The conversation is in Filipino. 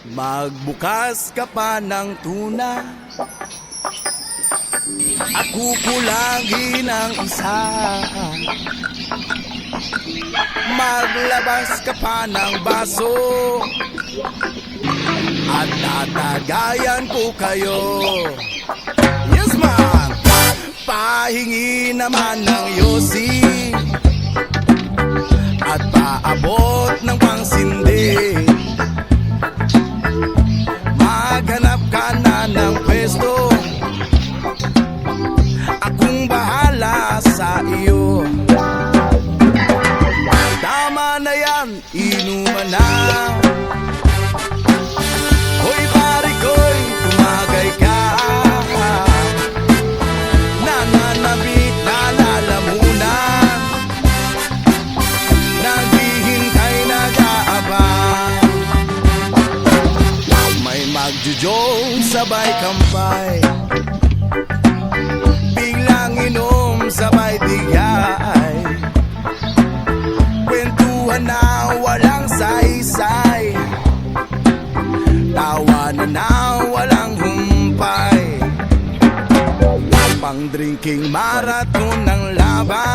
Magbukas ka pa ng tuna at kukulangin ang isa. Maglabas ka pa ng baso at tatagayan ko kayo. Yes man! Pahingi naman ng yosi at paabot ng pangsindi. Maghanap ka na ng pwesto, akong bahala sa iyo. Tama na yan, inuman na. Hoy pare ko'y tumagay ka. Nananabik na lalamunan, naghihintay nag-aabang. May magjujong sabay kampay, biglang inom sabay bigay. Kwentuhan na walang saysay, tawanan na walang humpay. Pang drinking marathon ng laban,